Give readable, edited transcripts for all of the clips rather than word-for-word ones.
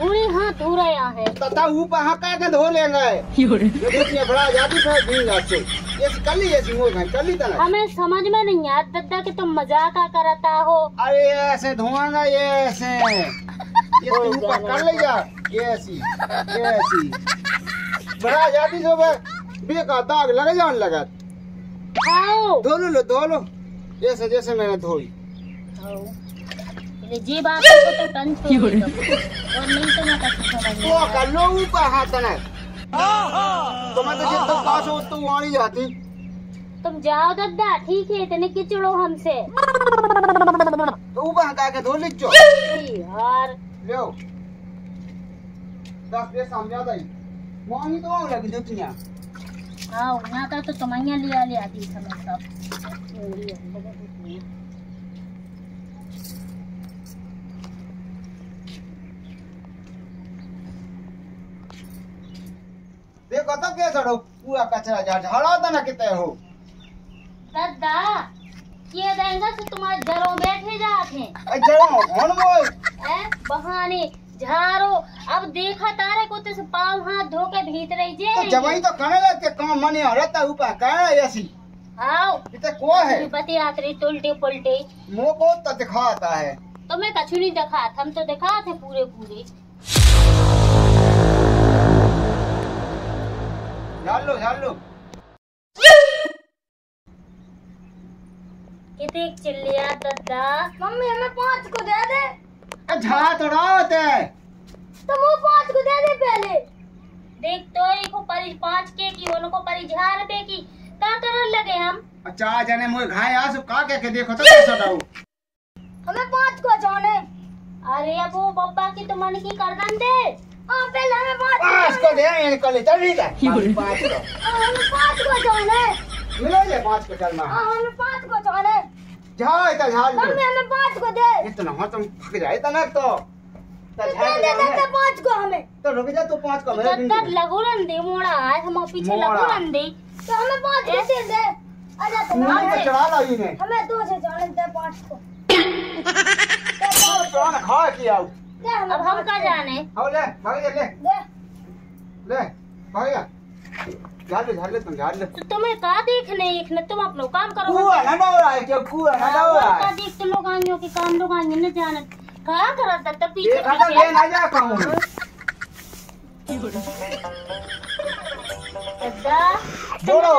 पूरी हाथ धो रहे हैं तथा ऊपर हका के धो लेंगे ये बड़ा जाती है दिन से ये कल ही ऐसी हो गई कल ही तक हमें समझ में नहीं आया दादा कि तुम मजाक करता हो। अरे ऐसे धोएंगे ये ऐसे ये ऊपर कर ले जा ये ऐसी बड़ा जाती जो बेका दाग लगे जान लगा धो लो जैसे जैसे मैंने धोई जी बात तो टन छोड़ दो और नहीं तो मैं वो कर लो ऊपर हाथ ना तो मैं तो जितना पास हो तो वहां ही जाती। तुम जाओ दादा ठीक है इतने किचड़ो हमसे तो ऊपर हटा के धो लीचो यार लो 10 मिनट समझा दई मोनी तो आऊ लगी दुनिया हां ना का तो तुम्हारिया लिया दी समय सब देखो तो कैसा हो पूरा कचरा झाड़ा था ना कितने हो दादा ये देंगे तो तुम्हारे जड़ों बैठे जाते जड़ों कौन बोल बहाने झाड़ो अब देखा तारे को तो पाँव हाथ धो के भीतर ही जे तो जवाई तो करने लगे काम मने रहता ऊपर कहना ऐसी आओ इतने को है बती आतरी उल्टे पुल्टे मुंह को तो दिखाता है तो मैं कछु नहीं दिखा हम तो दिखा थे पूरे झाल लो कितने चिल्लिया दादा मम्मी हमें 5 को दे दे झाड़ थोड़ा होते है तो वो 5 को दे दे पहले देख तो को परी 5 के की उनको परी 1000 रुपए की क्या करने लगे हम 4 जने मुझे घाय आ सो का के देखो तो कैसा दाऊ हमें 5 को जाने अरे अब वो बब्बा की तो मन की करदन दे पहले हमें 5 को दे इनको ले चल ठीक है 5 को हमें 5 को जाने मिलो ले 5 को चल मां हमें 5 को जाने झाड़ इतना झाड़ लो मम्मी हमें 5 को दे इतना हो तुम थक जाए इतना तो दे 5 को हमें तो रुक जा तू 5 को मेरे तब लगोरन दे मोड़ा है हम पीछे लगोरन दे तो हमें 5 को दे आजा तुम तो चढ़ा ला इन्हें हमें 2 से जाने दे 5 को तो ना खा किया अब हम का जाने आओ ले भाग ले झाड़ ले तुम झाड़ ले तो तुम्हें का देखने तुम अपना काम करो कुआ ना डोरा है क्या कुआ ना डोरा का देख तो लोग आनियों के काम लोग आनियों न जाने का करत तब पीछे ये खाता ले ना जा कहूं दादा जोड़ो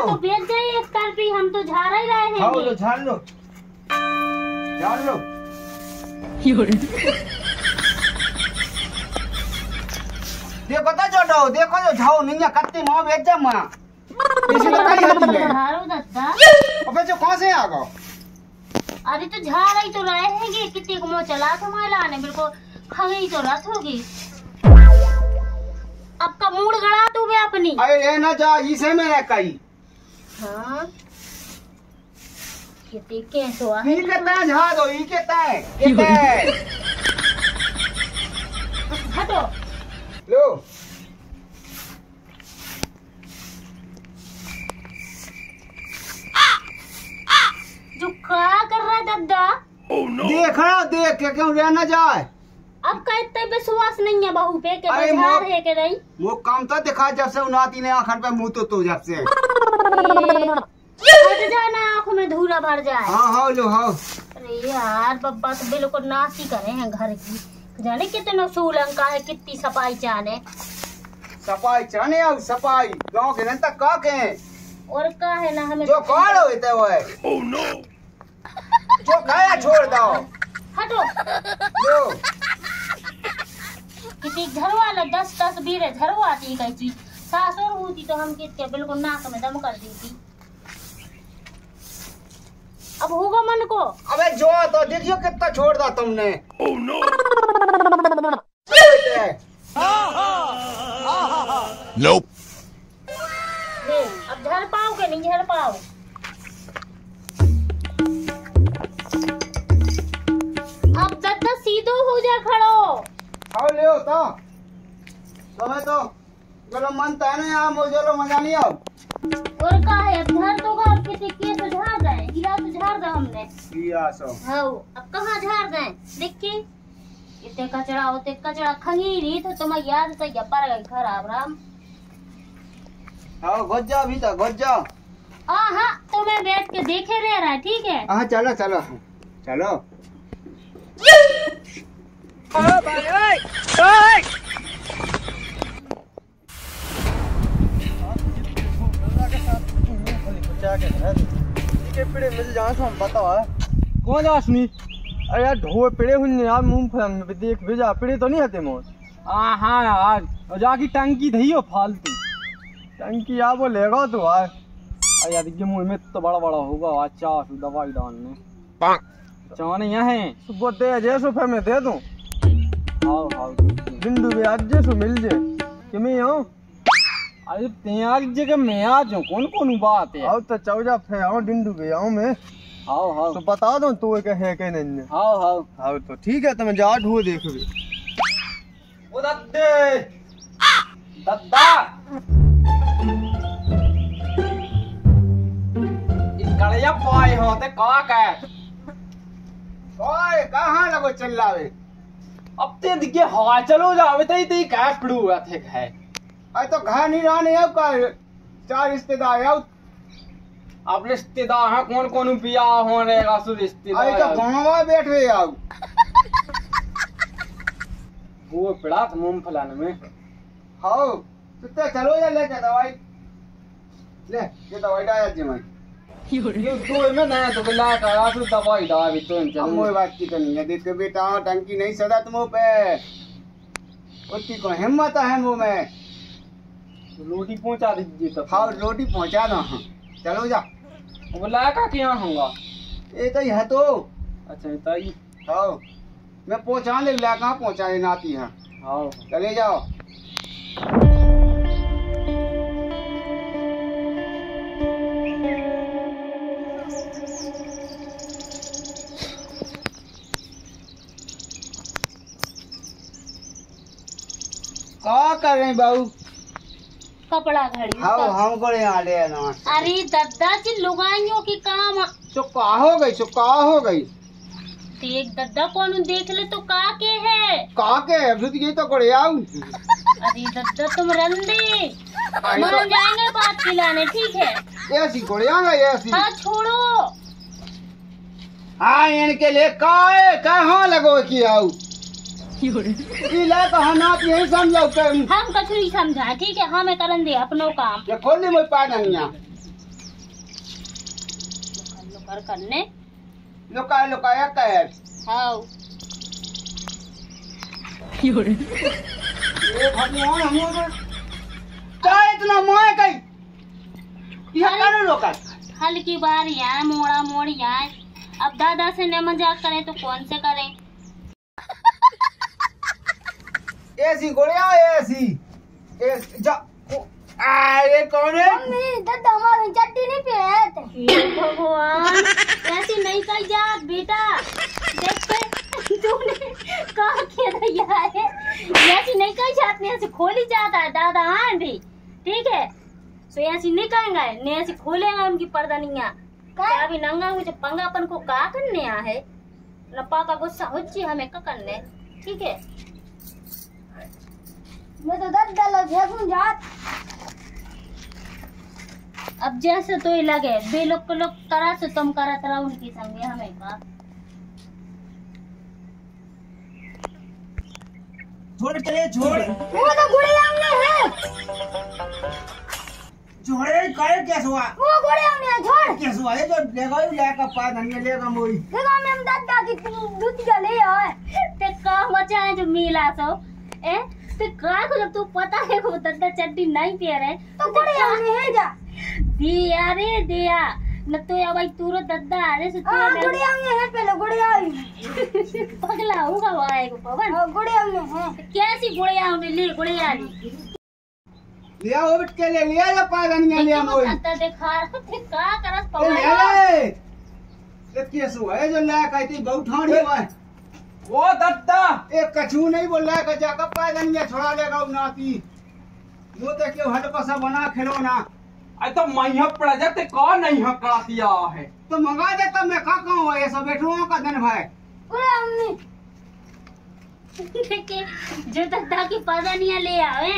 तो बेच जाए एक तरफी हम तो झाड़ ही रहे हैं आओ लो झाड़ लो देखो तो जोड़ो देखो जो झाओ नहीं कत्ती मां बेच जा मां इसी तो कहीं होती है झाड़ो दादा अबे जो कहां से आ गो अरे तो झाड़ ही तो रहे हैं कितने को मुंह चला था लाने बिल्कुल खगे ही तो रात होगी अब का मूड गड़ा तू भी अपनी अरे ना जा इसे में कई हां कितने कैसे हुआ ई कहता है झाड़ दो ई कहता है हटो लो जो क्या कर रहा है दादा देख के क्यों रहना जाए अब का इतना विश्वास नहीं है बहू पे के बाजार है के नहीं वो काम तो दिखा जब से उनाती ने आखिर पे मुंह तो जब से हट जाना आंखों में धूरा भर जाए हाँ लो हाँ अरे यार बब्बा तो बिल्कुल नासी करे हैं घर की जाने कितना सूलंका है कितनी सफाई चाहने सफाई चाहने और सफाई गांव के तक का के और का है ना हमें जो कौन होते वो है ओह नो जो खाया छोड़ दो हटो लो कितनी घर वाला 10 तस्वीरें झरवाती कई चीज सासुर होती तो हम कितने बिल्कुल नाक में दम कर देती अब होगा मन को अबे जो तो देखियो कितना छोड़ दा तुमने ओह नो Nope. अब झड़ पाओ के नहीं झड़ पाओ। अब दद्दा सीधो हो जा खड़ो। आओ ले तो तुम्हें तो चलो मन था ना यहाँ मुझे मजा नहीं आओ। और का है अब झड़ तो का किसी के तो झाड़ गए हीरा तो झाड़ दा हमने लिया सो। हाँ अब कहाँ झाड़ गए देखी इतने कचरा होते कचरा खंगीरी तो तुम्हें याद तो या पर गई खराब राम। आओ घुस जाओ भीतर घुस जाओ। हाँ तो मैं बैठ के देखे रह रहा है ठीक है। हाँ चलो चलो चलो। पेड़े मिल जाए तो हम बताओ कौन जा सुनी। अरे यार ढो पेड़े हुए यार मूंगफली में देख भेजा पेड़े तो नहीं आते मोर। हाँ यार और जाकी टंकी धई हो फालतू टंकी आप वो लेगा तो यार। अरे यार ये मुंह में तो बड़ा बड़ा होगा अच्छा दवाई डालने चाने यहाँ है सुबह दे जैसो फिर मैं दे दूं। हाँ हाँ बिंदु भी आज जैसो मिल जाए कि मैं हूँ। अरे त्याग जगह मैं आ जाऊँ कौन कौन बात है। आओ तो चौजा फे आओ डिंडू गया हूँ मैं। हाँ हाँ तो बता दो तू एक है कि नहीं। हाँ हाँ हाँ तो ठीक है तो मैं जा ढूंढ देख भी। ओ दद्दे दद्दा कड़िया पाए हो ते का ओए कहाँ लगो चिल्लावे। अब ते दिखे हवा चलो जावे ते क्या पड़ू थे है। अरे तो घर नहीं रहने अब का चार रिश्तेदार आओ। अब रिश्तेदार है कौन कौन पिया हो रहेगा सु रिश्तेदार। अरे तो गाँव बैठ रहे आओ। वो पड़ा था मूंगफली में। हाँ तो चलो जा लेके दवाई ले ये दवाई डाल जी मैं। ये दो में ना तो ला करा तो दवाई डाल भी तो हम वो बात की तो नहीं है देख के बेटा टंकी नहीं सदा तुम पे उतनी को हिम्मत है मुँह में। रोटी पहुंचा दीजिए तो। हाँ रोटी पहुंचा दो। चलो जा वो लाया क्या होगा ये तो है तो। अच्छा बताइए। हाँ मैं पहुंचाने ला कहाँ पहुंचाने नाती है। हाँ चले जाओ। क्या कर रहे हैं बाबू। कपड़ा घड़ी हाँ हम को यहाँ ले ना। अरे दद्दा की लुगाइयों की काम चुका हो गई चुका हो गई। देख दद्दा कौन देख ले तो का के है का के अभी ये तो करे आओ। अरे दद्दा तुम रंदे मान जाएंगे बात खिलाने ठीक है। ऐसी कोड़ियाँगा ऐसी। हाँ छोड़ो। हाँ इनके लिए काहे कहाँ लगो कि आओ यही समझो हम कछु नहीं समझा ठीक है। हमें करन दे अपनो काम ये खोल मैं पानिया कर करने लुकाया लुकाया कह। हाँ ये भगवान हम क्या इतना मोए कई यह करो लोका हल्की बारी है मोड़ा मोड़ी है। अब दादा से न मजाक करें तो कौन से करें। ऐसी गोलियां ऐसी जा अरे कौन है मम्मी दादा हमारी चट्टी नहीं पे भगवान ऐसी नहीं कही जा बेटा देखते तूने कहा किया था यार ऐसी नहीं कही जाती ऐसे खोली जाता है दादा हाँ भी ठीक है। सो ऐसी नहीं कहेंगे ने ऐसी खोलेंगे उनकी पर्दानियां क्या भी नंगा मुझे पंगापन को का करने आ है नपा का गुस्सा हो जी हमें का करने ठीक है। मैं तो दादा लोग जात अब जैसे तो ही लगे बे लोग को लोग करा से तुम करा तरह उनकी संगे हमें का छोड़ चले छोड़ वो तो गुड़े आमने है छोड़े करे कैसे हुआ वो गुड़े आमने है छोड़ कैसे हुआ ये तो लेगा ही लेगा पा धनिया लेगा मोई देखो हम दादा की दूध का ले आए ते का मचा है जो मिला सो ए ते का को जब तू पता है वो दादा चट्टी नहीं पी रहे तो गुड़े आमने है जा दिया रे दिया न तो या भाई तुरंत दद्दा आने से गुड़िया में है पहले गुड़िया पगला होगा वो आएगा पवन गुड़िया में है कैसी गुड़िया होने ले गुड़िया ली लिया वो बिट के ले लिया या पागनिया लिया मोई आता देखा रहे का करस ले पवन ले ये केसु है जो ला कहती गौठानी है वो दत्ता एक कछु नहीं बोल रहा है कि जाकर पागनिया छोड़ा लेगा नाती वो तो क्यों हट पसा बना खिलौना अरे तो मैया पड़ा जाते कौन नहीं हकड़ा दिया है तो मंगा देता मैं का कहूँ ये सब बैठुओं का दिन भाई गुड़िया में देखे जो दद्दा की पागनिया ले आवे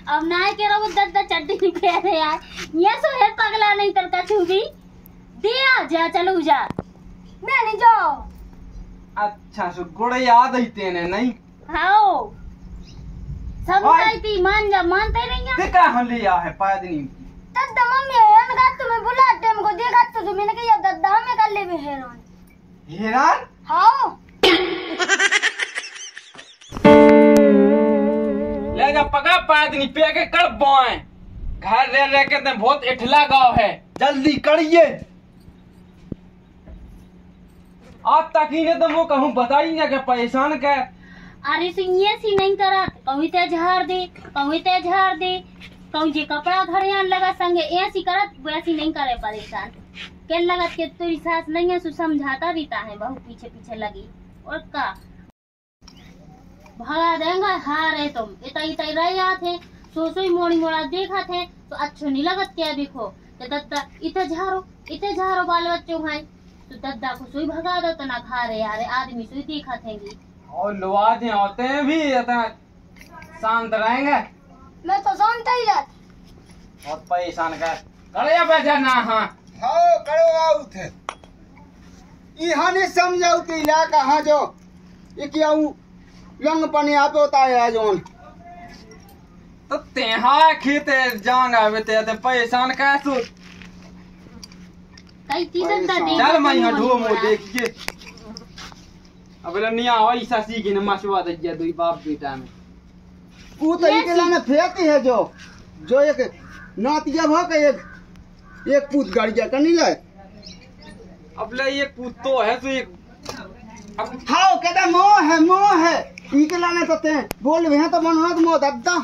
अब ना के रहो दद्दा चड्डी पहने यार ये सो है पगला नहीं तर कछु भी दिया जा चलो जा मैं नहीं जाओ अच्छा सो गुड़े याद ही तेने नहीं हाओ समझाई थी मान जा मानते नहीं है देखा हम लिया है पादनी दद्दा मम्मी है अनगा तुम्हें बुलाते हमको देखा तो मैंने कहा दद्दा हमें कर ले भी हैरान हैरान हाँ ले जा पका पादनी पे के कर बोए घर रह रह के बहुत इठला गाँव है जल्दी करिए आज तक ही ने तो वो कहूँ बताई ना कि परेशान कर अरे ये सी नहीं करा कहीं ते झाड़ दे कहीं ते झाड़ दे कहीं जे कपड़ा घड़ियान लगा संगे ऐसी करत वैसी नहीं करे परेशान के लगत के तेरी सास नहीं है सु समझाता रहता है बहुत पीछे पीछे लगी और का भगा देंगे हारे तुम इतना इतना रह जाते सोई मोड़ी मोड़ा देखा थे तो अच्छो नहीं लगत क्या देखो तो दत्ता इतने झारो बाल बच्चों भाई तो दद्दा को सुई भगा दो तो ना खा रहे यार आदमी सुई देखा थेंगी और लुआजे होते हैं भी शांत रहेंगे मैं तो जानता ही रहता बहुत परेशान कर करे बेटा ना हाँ हाँ करो आओ थे यहाँ नहीं समझाऊ कि इला कहाँ जो ये क्या लंग पनी आप होता है जोन तो तेहा खेते जांगा बेटे ते परेशान कैसो कई चीजें दे चल मैं यहाँ ढो मो देखिए अब लनिया वही ससी की नमस्वा दे दिया दुई बाप बेटा में वो तो एक लाने फेंकी है जो एक नातिया भाग के एक पूत गाड़िया करनी ले अब ले ये कुत्तो है तो एक अब हाँ कहता मोह है एक लाने तो ते बोल भी हैं तो मनोहर मोह दद्दा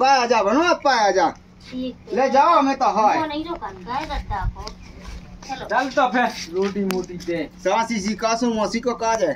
पाया जा बनो पाया जा ले जाओ मैं तो है नहीं रोका गए दद्दा को चलो चल तो फिर रोटी मोटी दे सासी जी कासू मौसी को काज है